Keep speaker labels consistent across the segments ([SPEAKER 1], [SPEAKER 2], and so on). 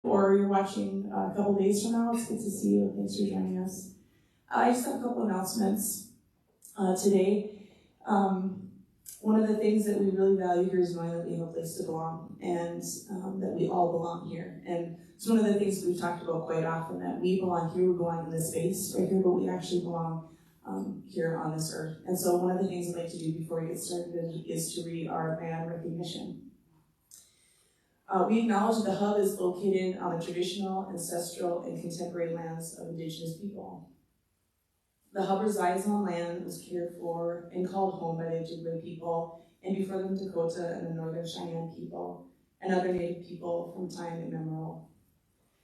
[SPEAKER 1] or you're watching a couple days from now, it's good to see you. Thanks for joining us. I just have a couple announcements today. One of the things that we really value here is knowing that we have a place to belong, and that we all belong here. And it's one of the things we've talked about quite often, that we belong here, we belong in this space right here, but we actually belong here on this earth. And so one of the things I'd like to do before we get started is to read our land recognition. We acknowledge that the Hub is located on the traditional, ancestral, and contemporary lands of Indigenous people. The Hub resides on land that was cared for and called home by the Ojibwe people, and before them Dakota and the Northern Cheyenne people, and other Native people from time immemorial.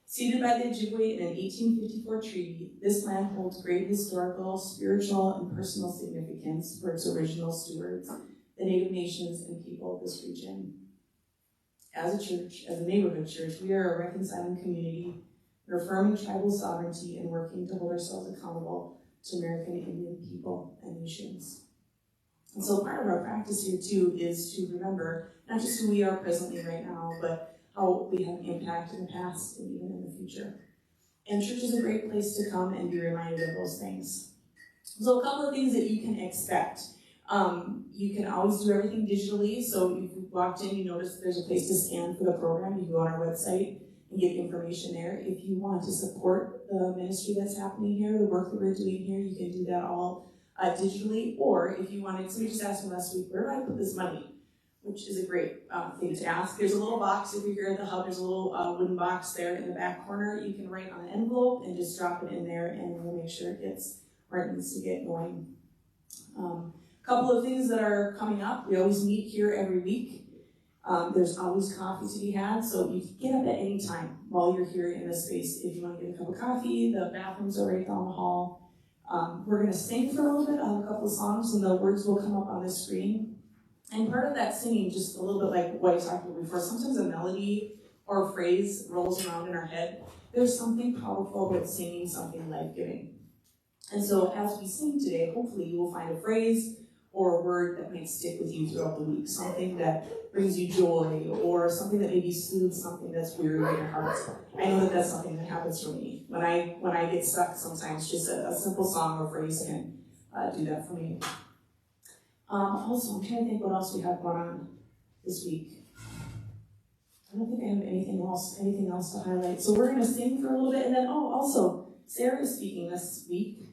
[SPEAKER 1] Ceded by the Ojibwe in an 1854 treaty, this land holds great historical, spiritual, and personal significance for its original stewards, the Native nations and people of this region. As a church, as a neighborhood church, we are a reconciling community, we're affirming tribal sovereignty and working to hold ourselves accountable to American Indian people and nations. And so part of our practice here too is to remember not just who we are presently right now, but how we have impact in the past and even in the future. And church is a great place to come and be reminded of those things. So a couple of things that you can expect. You can always do everything digitally, so if you walked in, you notice there's a place to scan for the program. You go on our website and get information there. If you want to support the ministry that's happening here, the work that we're doing here, you can do that all digitally. Or if you wanted, somebody just asked me last week, where do I put this money? Which is a great thing to ask. There's a little box, if you're here at the Hub, there's a little wooden box there in the back corner. You can write on an envelope and just drop it in there, and we'll make sure it gets where it needs to get going. A couple of things that are coming up. We always meet here every week. There's always coffee to be had, so you can get up at any time while you're here in this space. If you want to get a cup of coffee, the bathrooms are right down the hall. We're going to sing for a little bit. I'll have a couple of songs, and the words will come up on the screen. And part of that singing, just a little bit like what I talked about before, sometimes a melody or a phrase rolls around in our head. There's something powerful about singing something life-giving. And so as we sing today, hopefully you will find a phrase or a word that might stick with you throughout the week, something that brings you joy, or something that maybe soothes something that's weary in your heart. I know that that's something that happens for me. When I get stuck, sometimes just a simple song or phrase can do that for me. Also, I'm trying to think what else we have going on this week. I don't think I have anything else to highlight. So we're going to sing for a little bit, and then, also, Sera is speaking this week.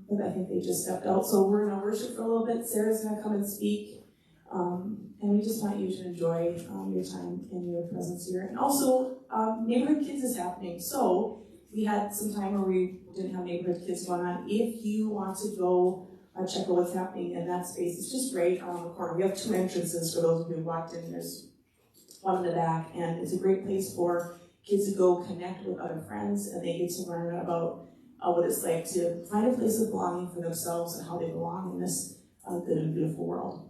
[SPEAKER 1] But I think they just stepped out. So we're going to worship for a little bit. Sera's going to come and speak. And we just want you to enjoy your time and your presence here. And also, Neighborhood Kids is happening. So we had some time where we didn't have Neighborhood Kids going on. If you want to go check out what's happening in that space, it's just right around the corner. We have 2 entrances for those of you who walked in. There's one in the back, and it's a great place for kids to go connect with other friends, and they get to learn about what it's like to find a place of belonging for themselves and how they belong in this good and beautiful world.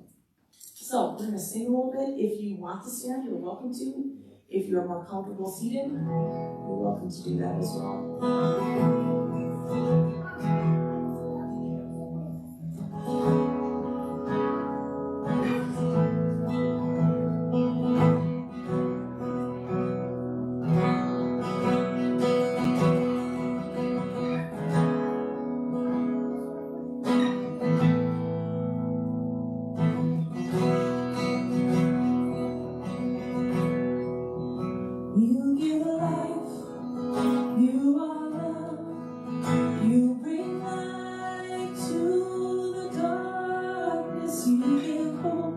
[SPEAKER 1] So we're going to sing a little bit. If you want to stand, you're welcome to. If you're more comfortable seated, you're welcome to do that as well. You give life, you are love, you bring light to the darkness, you give hope.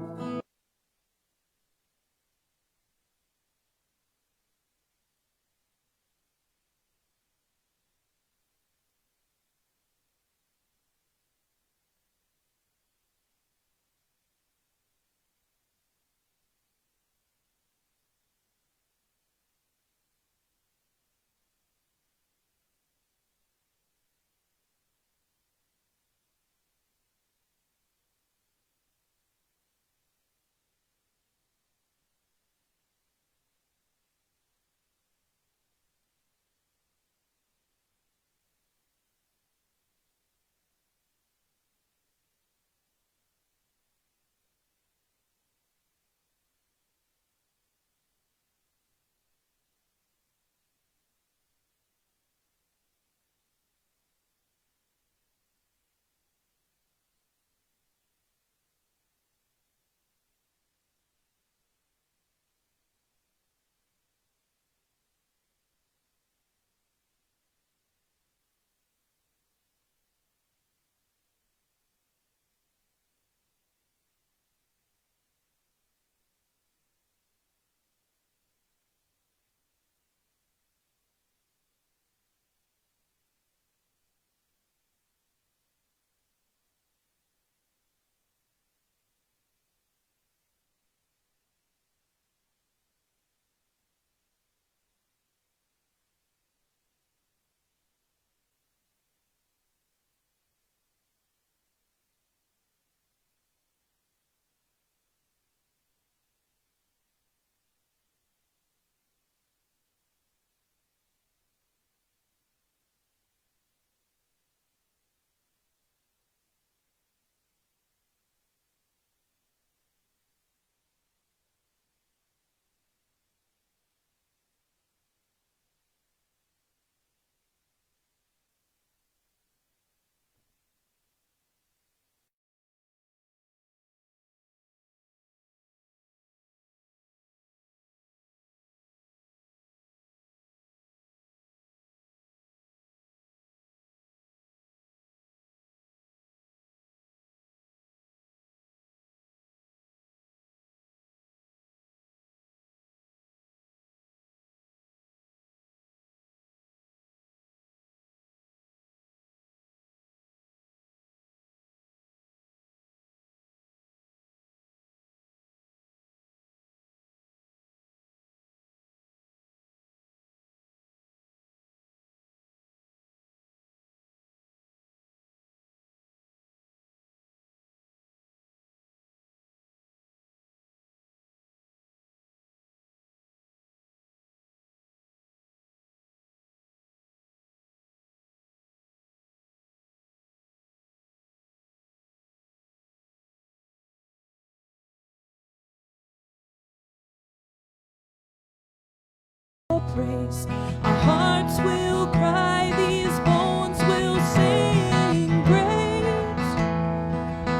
[SPEAKER 2] praise. Our hearts will cry, these bones will sing. Great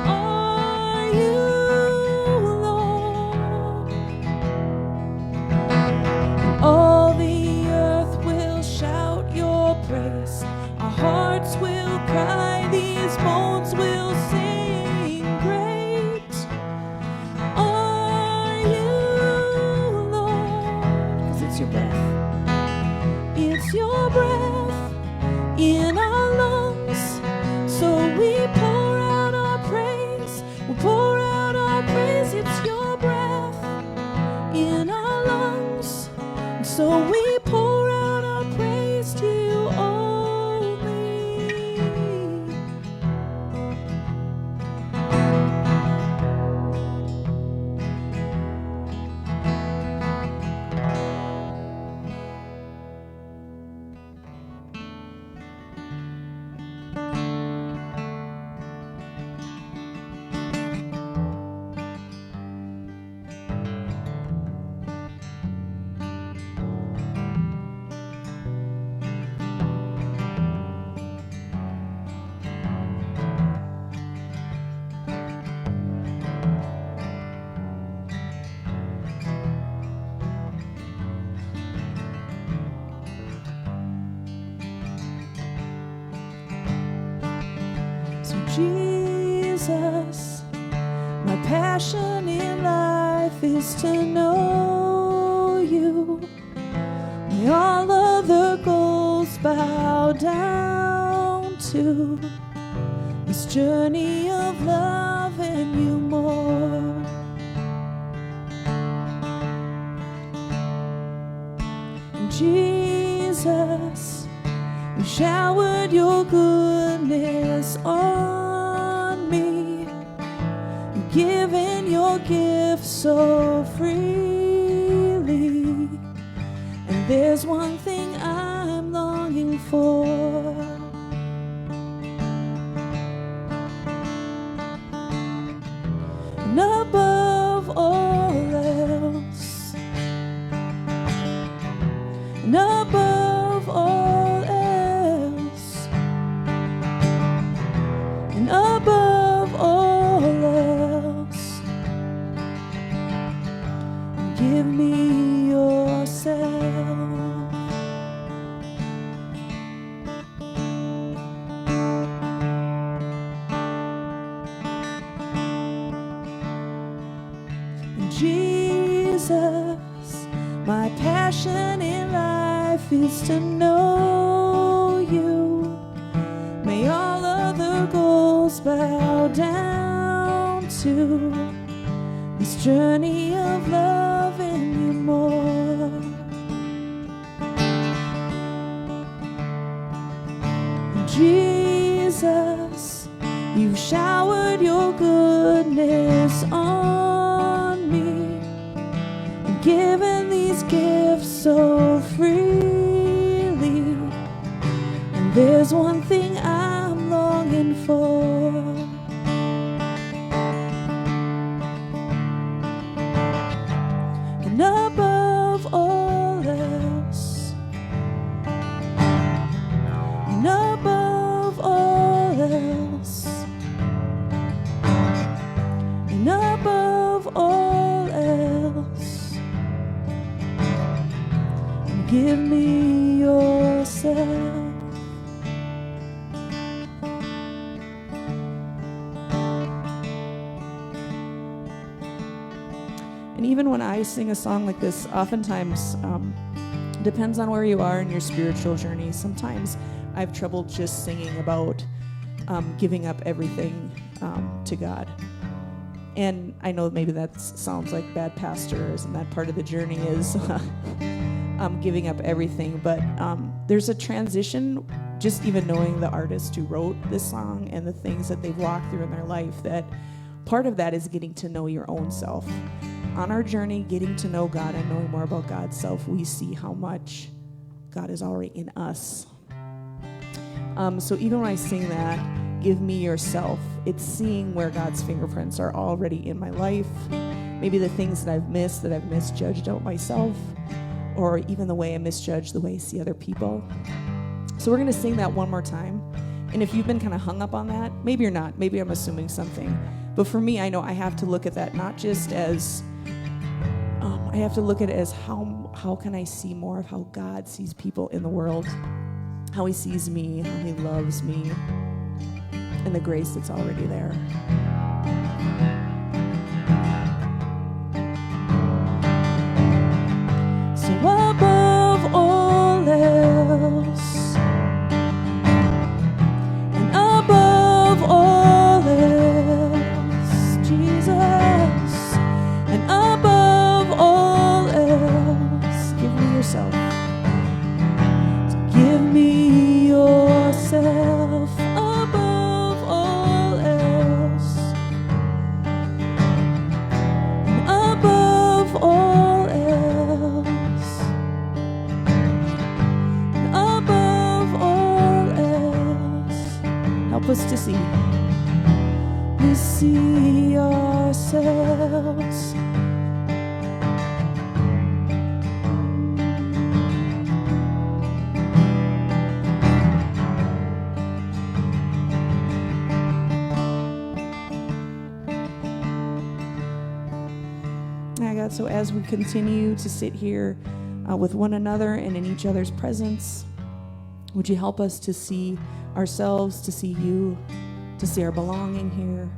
[SPEAKER 2] are you, Lord. All the earth will shout your praise. Our hearts will cry, these bones will sing. Great are you, Lord. 'Cause it's your breath. It's your breath in our lungs. So we pour out our praise. We pour out our praise. It's your breath in our lungs. So we pour out our praise to you only. So Jesus, my passion in life is to know you. May all other goals bow down to this journey of loving you more. And Jesus, you showered your goodness on me. You've given your gifts so freely. And there's one thing I'm longing for. And above all else, and above all else, and above all else, give me yourself. Jesus, my passion in life is to know you. May all other goals bow down to this journey of loving you more. Jesus, you've showered your goodness on me and given these gifts so freely. And there's one thing I'm longing for. And above all else, and above all else, and above all else, give me yourself. And even when I sing a song like this, oftentimes, depends on where you are in your spiritual journey. Sometimes I have trouble just singing about giving up everything to God. And I know maybe that sounds like bad pastors, and that part of the journey is giving up everything. But there's a transition, just even knowing the artist who wrote this song and the things that they've walked through in their life, that part of that is getting to know your own self. On our journey, getting to know God and knowing more about God's self, we see how much God is already in us. So even when I sing that, give me yourself, it's seeing where God's fingerprints are already in my life. Maybe the things that I've missed, that I've misjudged out myself, or even the way I misjudge the way I see other people. So we're going to sing that one more time. And if you've been kind of hung up on that, maybe you're not. Maybe I'm assuming something. But for me, I know I have to look at that not just as, I have to look at it as how can I see more of how God sees people in the world, how he sees me, how he loves me, and the grace that's already there. So above all else, and above all else, Jesus, and above all else, give me yourself. Give me yourself above all else, and above all else, and above all else. Help us to see. We see ourselves. God, so as we continue to sit here with one another and in each other's presence, would you help us to see ourselves, to see you, to see our belonging here?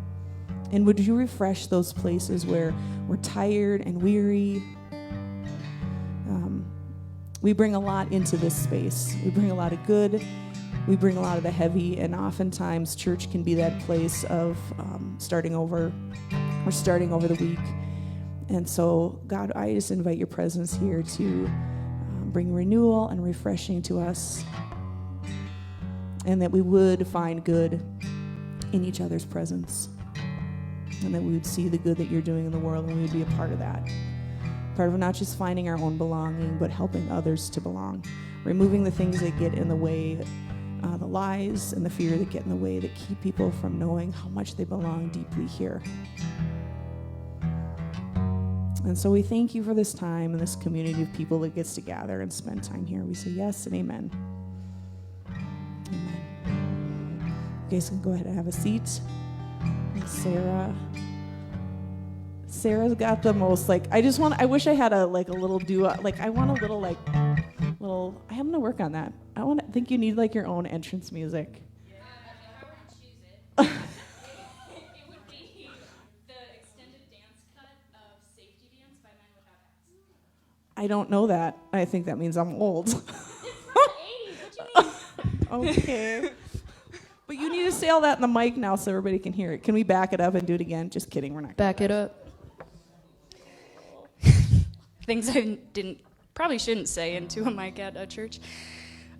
[SPEAKER 2] And would you refresh those places where we're tired and weary? We bring a lot into this space. We bring a lot of good. We bring a lot of the heavy, and oftentimes church can be that place of starting over the week. And so, God, I just invite your presence here to bring renewal and refreshing to us, and that we would find good in each other's presence, and that we would see the good that you're doing in the world, and we would be a part of that. Part of not just finding our own belonging, but helping others to belong, removing the things that get in the way, the lies and the fear that get in the way, that keep people from knowing how much they belong deeply here. And so we thank you for this time and this community of people that gets to gather and spend time here. We say yes and amen. Amen. You guys can go ahead and have a seat. And Sarah's got the most, I wish I had a little duo, I want a little, I'm going to work on that. I think you need, your own entrance music.
[SPEAKER 3] Yeah, if I were to choose it, it would be the extended dance cut of Safety Dance by Men Without Hats.
[SPEAKER 2] I don't know that. I think that means I'm old.
[SPEAKER 3] It's from the 80s. What do you mean?
[SPEAKER 2] Okay. But you need to say all that in the mic now so everybody can hear it. Can we back it up and do it again? Just kidding. We're not.
[SPEAKER 3] Back it up. Things I probably shouldn't say into a mic at a church.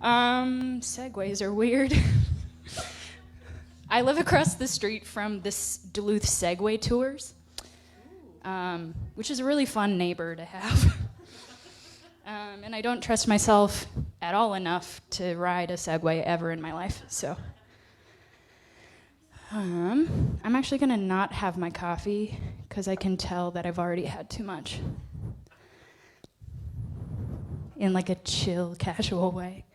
[SPEAKER 3] Segues are weird. I live across the street from this Duluth Segway Tours, which is a really fun neighbor to have. And I don't trust myself at all enough to ride a Segway ever in my life. So I'm actually going to not have my coffee because I can tell that I've already had too much. In a chill, casual way.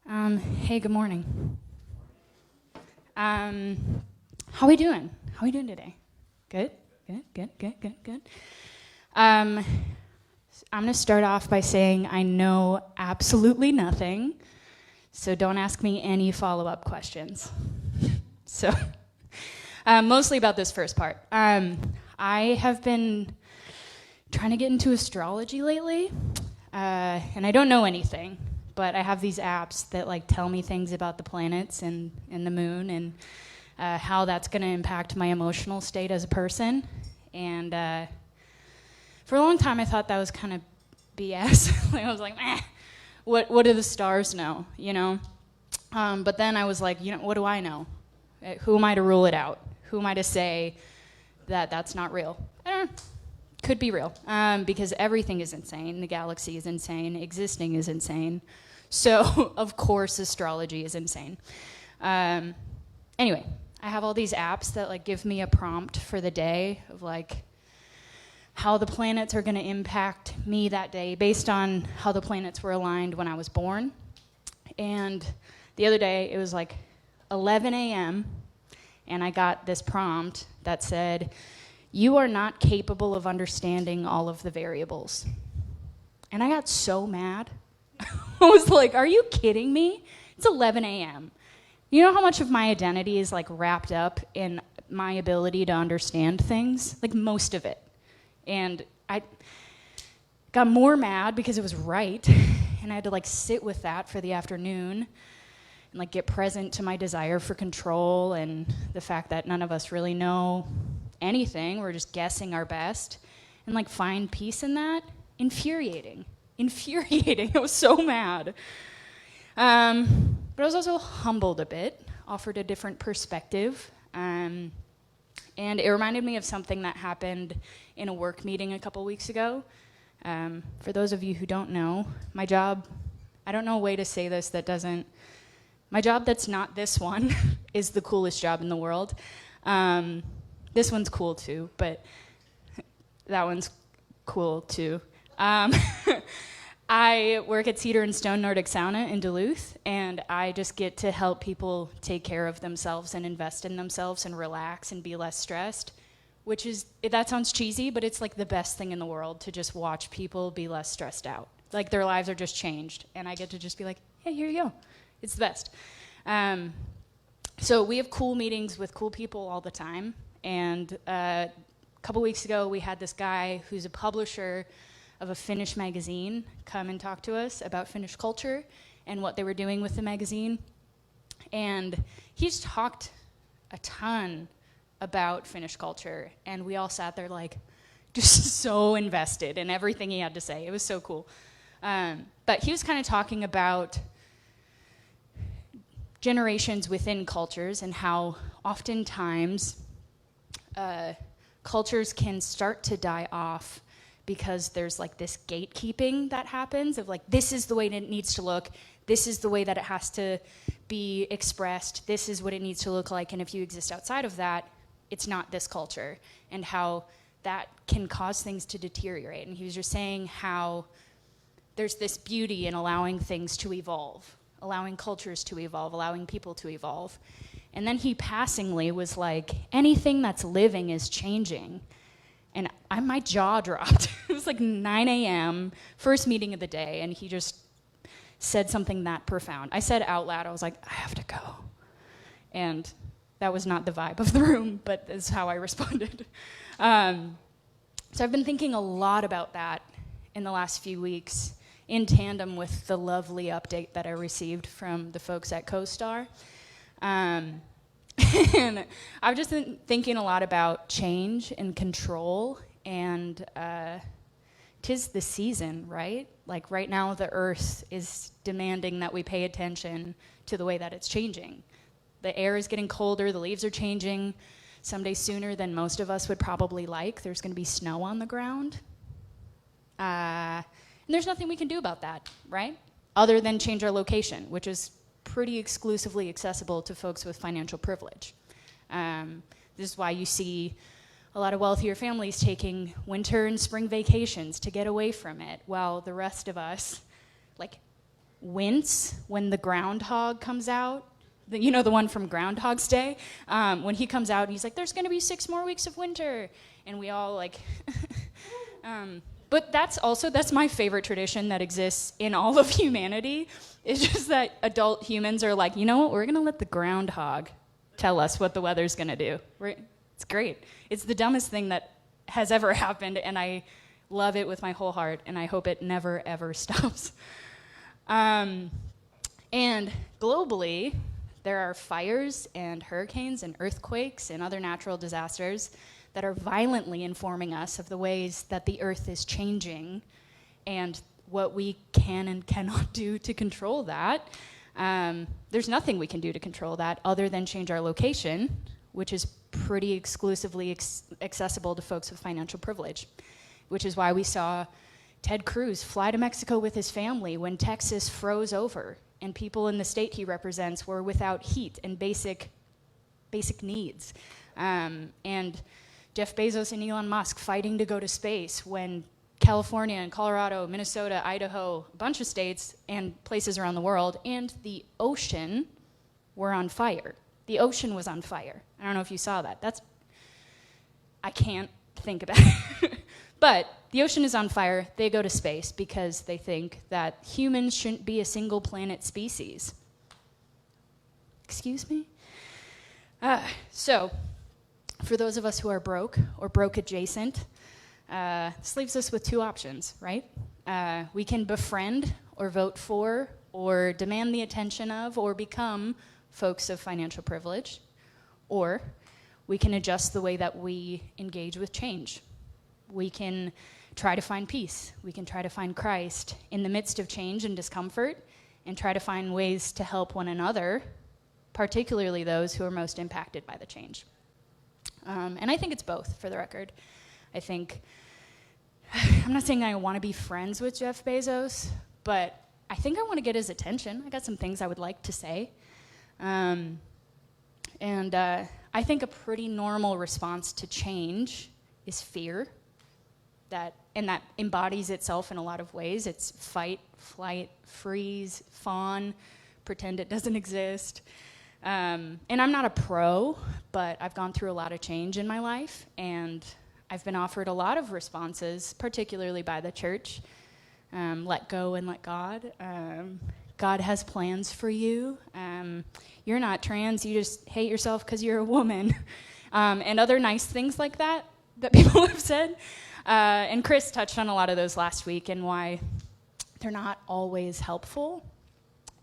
[SPEAKER 3] Hey, good morning. How we doing? How we doing today? Good? Good. I'm going to start off by saying I know absolutely nothing, so don't ask me any follow-up questions. So, mostly about this first part. I have been trying to get into astrology lately, and I don't know anything, but I have these apps that tell me things about the planets and the moon and how that's going to impact my emotional state as a person. And for a long time, I thought that was kind of BS. I was like, what do the stars know, But then I was like, what do I know? Who am I to rule it out? Who am I to say that that's not real? I don't know. Could be real, because everything is insane. The galaxy is insane. Existing is insane. So, of course, astrology is insane. Anyway, I have all these apps that give me a prompt for the day of how the planets are going to impact me that day based on how the planets were aligned when I was born. And the other day, it was like 11 a.m., and I got this prompt that said, "You are not capable of understanding all of the variables." And I got so mad. I was like, are you kidding me? It's 11 a.m. You know how much of my identity is like wrapped up in my ability to understand things? Like most of it. And I got more mad because it was right, and I had to like sit with that for the afternoon and like get present to my desire for control and the fact that none of us really know anything. We're just guessing our best, and like find peace in that. Infuriating. I was so mad. But I was also humbled a bit, offered a different perspective. And it reminded me of something that happened in a work meeting a couple weeks ago. For those of you who don't know, my job, I don't know a way to say this that doesn't, my job that's not this one is the coolest job in the world. This one's cool too, but that one's cool too. I work at Cedar and Stone Nordic Sauna in Duluth, and I just get to help people take care of themselves and invest in themselves and relax and be less stressed, which is, that sounds cheesy, but it's like the best thing in the world to just watch people be less stressed out. Like their lives are just changed, and I get to just be like, hey, here you go. It's the best. So we have cool meetings with cool people all the time, and a couple weeks ago we had this guy who's a publisher of a Finnish magazine come and talk to us about Finnish culture and what they were doing with the magazine. And he's talked a ton about Finnish culture, and we all sat there like just so invested in everything he had to say. It was so cool. But he was kind of talking about generations within cultures and how oftentimes cultures can start to die off because there's like this gatekeeping that happens of like, this is the way it needs to look, this is the way that it has to be expressed, this is what it needs to look like, and if you exist outside of that, it's not this culture, and how that can cause things to deteriorate. And he was just saying how there's this beauty in allowing things to evolve, allowing cultures to evolve, allowing people to evolve. And then he passingly was like, anything that's living is changing. And my jaw dropped. It was like 9 a.m., first meeting of the day, and he just said something that profound. I said out loud, I was like, I have to go. And that was not the vibe of the room, but that's how I responded. So I've been thinking a lot about that in the last few weeks, in tandem with the lovely update that I received from the folks at CoStar. And I've just been thinking a lot about change and control, and 'tis the season, right? Like right now the earth is demanding that we pay attention to the way that it's changing. The air is getting colder, the leaves are changing, someday sooner than most of us would probably like. There's going to be snow on the ground. And there's nothing we can do about that, right? Other than change our location, which is pretty exclusively accessible to folks with financial privilege. This is why you see a lot of wealthier families taking winter and spring vacations to get away from it, while the rest of us like wince when the groundhog comes out. You know, the one from Groundhog's Day? When he comes out and he's like, there's gonna be 6 more weeks of winter. And we all like, but that's my favorite tradition that exists in all of humanity. It's just that adult humans are like, you know what, we're gonna let the groundhog tell us what the weather's gonna do. It's great. It's the dumbest thing that has ever happened, and I love it with my whole heart, and I hope it never, ever stops. And globally, there are fires and hurricanes and earthquakes and other natural disasters that are violently informing us of the ways that the earth is changing and what we can and cannot do to control that. There's nothing we can do to control that other than change our location, which is pretty exclusively accessible to folks with financial privilege, which is why we saw Ted Cruz fly to Mexico with his family when Texas froze over and people in the state he represents were without heat and basic needs. And Jeff Bezos and Elon Musk fighting to go to space when California and Colorado, Minnesota, Idaho, a bunch of states and places around the world, and the ocean were on fire. The ocean was on fire. I don't know if you saw that. I can't think about it. But the ocean is on fire. They go to space because they think that humans shouldn't be a single planet species. Excuse me? So, for those of us who are broke or broke adjacent, this leaves us with two options, right? We can befriend or vote for or demand the attention of or become folks of financial privilege, or we can adjust the way that we engage with change. We can try to find peace. We can try to find Christ in the midst of change and discomfort and try to find ways to help one another, particularly those who are most impacted by the change. And I think it's both, for the record. I'm not saying I want to be friends with Jeff Bezos, but I think I want to get his attention. I got some things I would like to say. I think a pretty normal response to change is fear. That embodies itself in a lot of ways. It's fight, flight, freeze, fawn, pretend it doesn't exist. And I'm not a pro, but I've gone through a lot of change in my life, and I've been offered a lot of responses, particularly by the church. Let go and let God. God has plans for you. You're not trans, you just hate yourself because you're a woman. And other nice things like that people have said. And Chris touched on a lot of those last week and why they're not always helpful.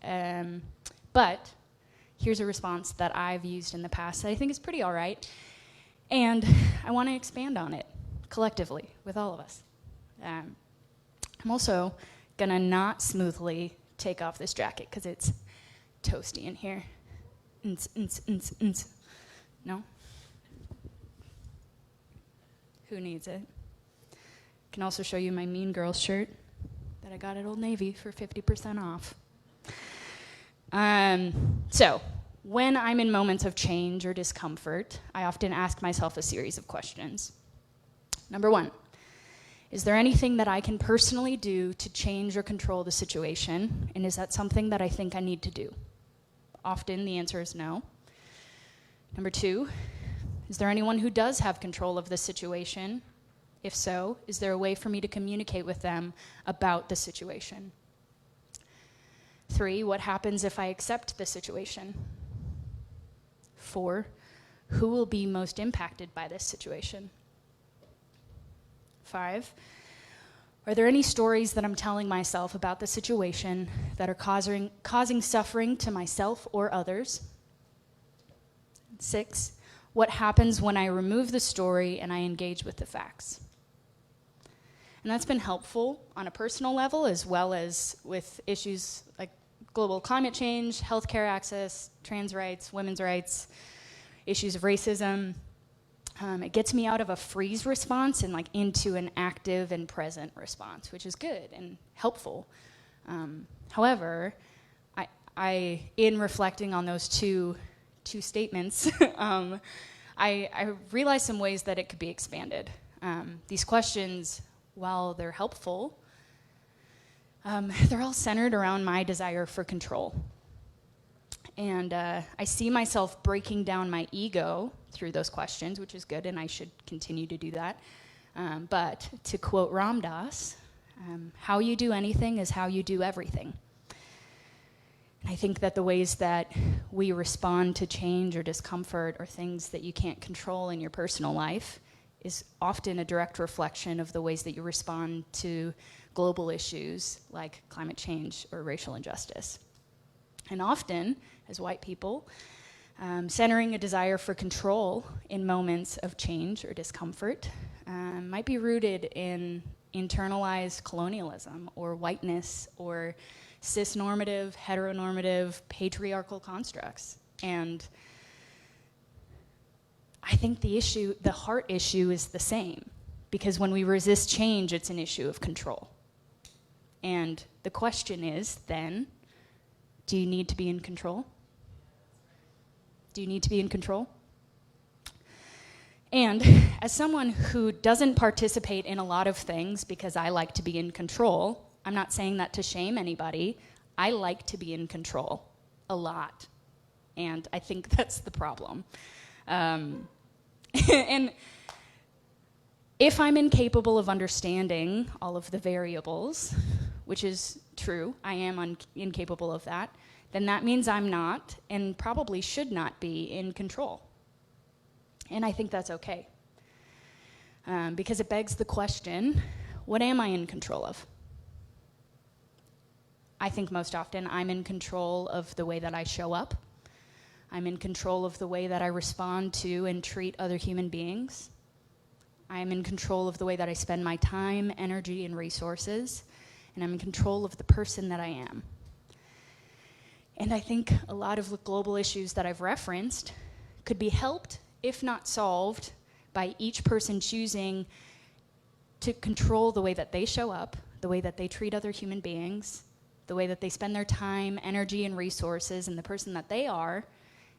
[SPEAKER 3] But here's a response that I've used in the past that I think is pretty all right. And I want to expand on it collectively with all of us. I'm also going to not smoothly take off this jacket because it's toasty in here. No? Who needs it? I can also show you my Mean Girls shirt that I got at Old Navy for 50% off. So, when I'm in moments of change or discomfort, I often ask myself a series of questions. Number one, is there anything that I can personally do to change or control the situation? And is that something that I think I need to do? Often the answer is no. Number two, is there anyone who does have control of the situation? If so, is there a way for me to communicate with them about the situation? 3, what happens if I accept the situation? 4, who will be most impacted by this situation? 5, are there any stories that I'm telling myself about the situation that are causing suffering to myself or others? 6, what happens when I remove the story and I engage with the facts? And that's been helpful on a personal level as well as with issues like global climate change, healthcare access, trans rights, women's rights, issues of racism. It gets me out of a freeze response and like into an active and present response, which is good and helpful. However, I in reflecting on those two statements, I realized some ways that it could be expanded. These questions, while they're helpful, they're all centered around my desire for control. And I see myself breaking down my ego through those questions, which is good, and I should continue to do that. But to quote Ram Dass, how you do anything is how you do everything. And I think that the ways that we respond to change or discomfort or things that you can't control in your personal life is often a direct reflection of the ways that you respond to global issues like climate change or racial injustice. And often, as white people, centering a desire for control in moments of change or discomfort might be rooted in internalized colonialism or whiteness or cis-normative, heteronormative, patriarchal constructs. And I think the heart issue is the same, because when we resist change, it's an issue of control. And the question is then, do you need to be in control? Do you need to be in control? And as someone who doesn't participate in a lot of things because I like to be in control, I'm not saying that to shame anybody. I like to be in control a lot. And I think that's the problem. And if I'm incapable of understanding all of the variables, which is true, I am incapable of that, then that means I'm not and probably should not be in control. And I think that's okay. Because it begs the question, what am I in control of? I think most often I'm in control of the way that I show up. I'm in control of the way that I respond to and treat other human beings. I'm in control of the way that I spend my time, energy, and resources. And I'm in control of the person that I am. And I think a lot of the global issues that I've referenced could be helped, if not solved, by each person choosing to control the way that they show up, the way that they treat other human beings, the way that they spend their time, energy, and resources, and the person that they are,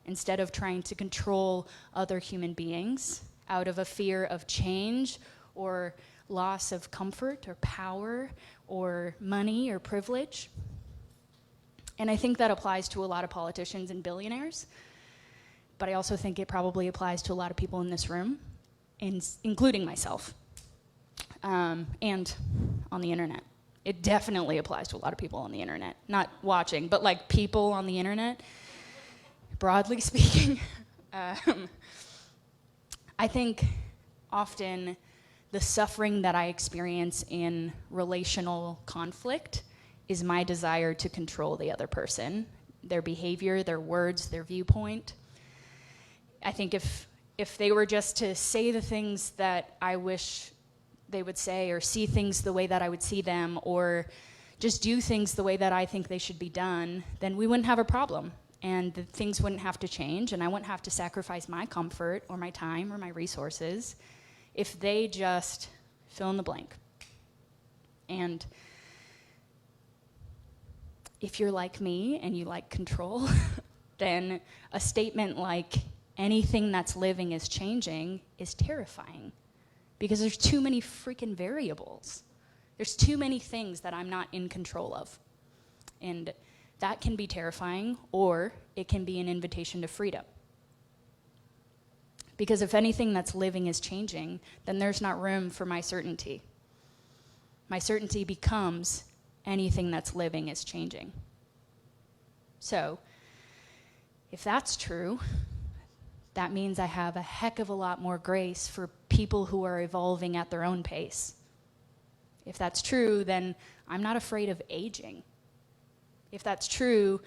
[SPEAKER 3] instead of trying to control other human beings out of a fear of change or loss of comfort or power or money or privilege. And I think that applies to a lot of politicians and billionaires, but I also think it probably applies to a lot of people in this room, including myself, and on the internet. It definitely applies to a lot of people on the internet, not watching, but like people on the internet, broadly speaking. I think often the suffering that I experience in relational conflict is my desire to control the other person, their behavior, their words, their viewpoint. I think if they were just to say the things that I wish they would say, or see things the way that I would see them, or just do things the way that I think they should be done, then we wouldn't have a problem. And things wouldn't have to change, and I wouldn't have to sacrifice my comfort or my time or my resources if they just fill in the blank. And if you're like me and you like control, then a statement like anything that's living is changing is terrifying, because there's too many freaking variables. There's too many things that I'm not in control of. And that can be terrifying, or it can be an invitation to freedom. Because if anything that's living is changing, then there's not room for my certainty. My certainty becomes anything that's living is changing. So, if that's true, that means I have a heck of a lot more grace for people who are evolving at their own pace. If that's true, then I'm not afraid of aging. If that's true,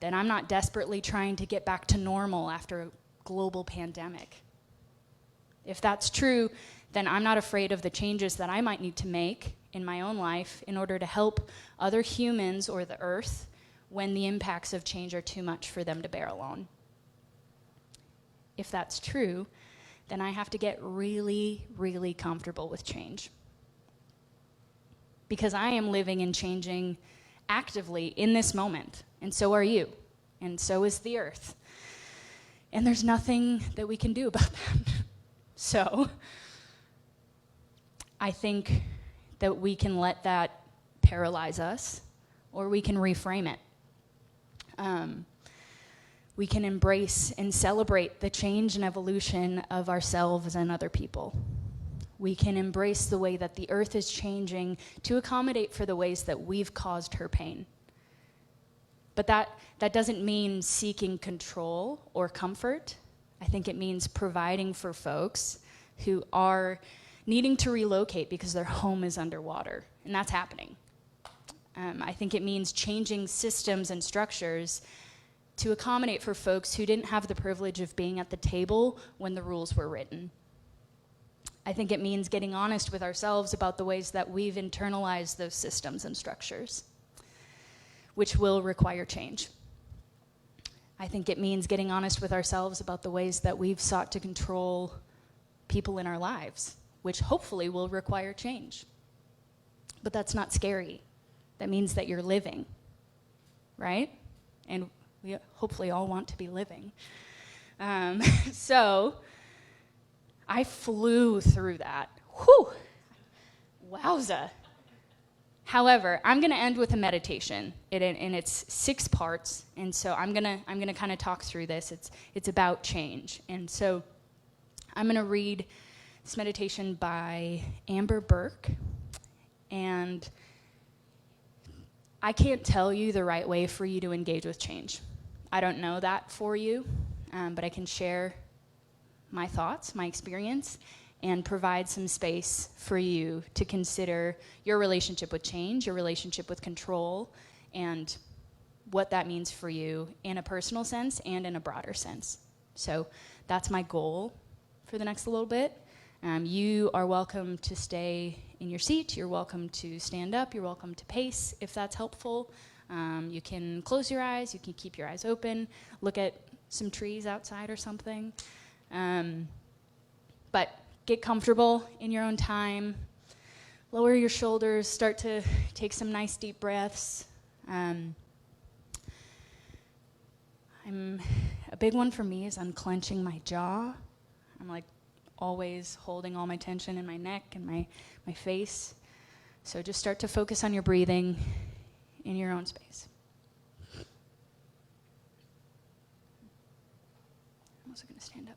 [SPEAKER 3] then I'm not desperately trying to get back to normal after a global pandemic. If that's true, then I'm not afraid of the changes that I might need to make in my own life in order to help other humans or the earth when the impacts of change are too much for them to bear alone. If that's true, then I have to get really, really comfortable with change. Because I am living and changing actively in this moment, and so are you, and so is the earth. And there's nothing that we can do about that. So I think that we can let that paralyze us, or we can reframe it. We can embrace and celebrate the change and evolution of ourselves and other people. We can embrace the way that the earth is changing to accommodate for the ways that we've caused her pain. But that doesn't mean seeking control or comfort. I think it means providing for folks who are needing to relocate because their home is underwater, and that's happening. I think it means changing systems and structures to accommodate for folks who didn't have the privilege of being at the table when the rules were written. I think it means getting honest with ourselves about the ways that we've internalized those systems and structures, which will require change. I think it means getting honest with ourselves about the ways that we've sought to control people in our lives, which hopefully will require change. But that's not scary. That means that you're living, right? And we hopefully all want to be living. So I flew through that. Whew! Wowza. However, I'm going to end with a meditation, and it's 6 parts, and so I'm gonna kind of talk through this. It's about change, and so I'm going to read this meditation by Amber Burke, and I can't tell you the right way for you to engage with change. I don't know that for you, but I can share my thoughts, my experience, and provide some space for you to consider your relationship with change, your relationship with control, and what that means for you in a personal sense and in a broader sense. So that's my goal for the next little bit. You are welcome to stay in your seat. You're welcome to stand up. You're welcome to pace if that's helpful. You can close your eyes. You can keep your eyes open. Look at some trees outside or something. But get comfortable in your own time. Lower your shoulders. Start to take some nice deep breaths. A big one for me is unclenching my jaw. I'm like always holding all my tension in my neck and my face. So just start to focus on your breathing in your own space. I'm also going to stand up.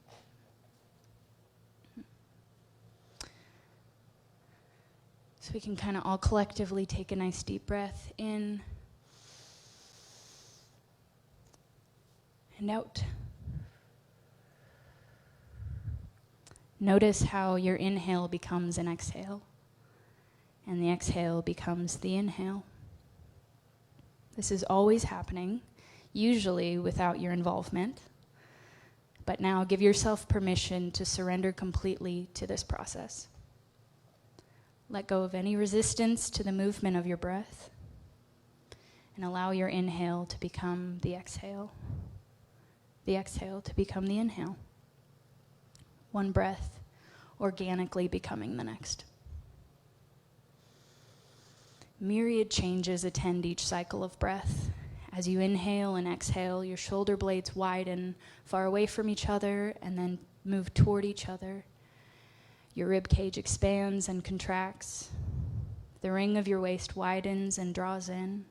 [SPEAKER 3] So we can kind of all collectively take a nice deep breath in and out. Notice how your inhale becomes an exhale, and the exhale becomes the inhale. This is always happening, usually without your involvement. But now give yourself permission to surrender completely to this process. Let go of any resistance to the movement of your breath, and allow your inhale to become the exhale to become the inhale. One breath organically becoming the next. Myriad changes attend each cycle of breath. As you inhale and exhale, your shoulder blades widen far away from each other and then move toward each other. Your rib cage expands and contracts. The ring of your waist widens and draws in.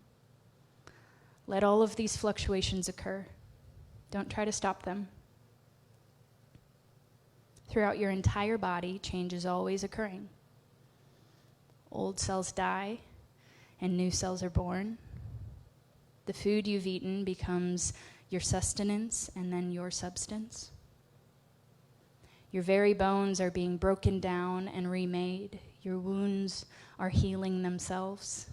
[SPEAKER 3] Let all of these fluctuations occur. Don't try to stop them. Throughout your entire body, change is always occurring. Old cells die, and new cells are born. The food you've eaten becomes your sustenance and then your substance. Your very bones are being broken down and remade. Your wounds are healing themselves.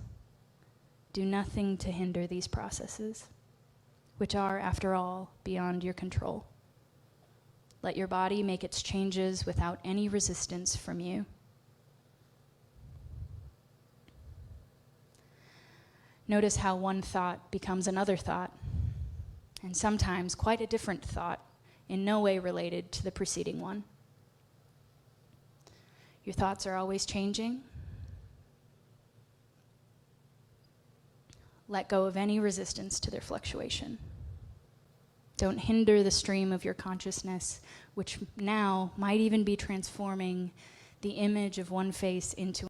[SPEAKER 3] Do nothing to hinder these processes, which are, after all, beyond your control. Let your body make its changes without any resistance from you. Notice how one thought becomes another thought, and sometimes quite a different thought, in no way related to the preceding one. Your thoughts are always changing. Let go of any resistance to their fluctuation. Don't hinder the stream of your consciousness, which now might even be transforming the image of one face into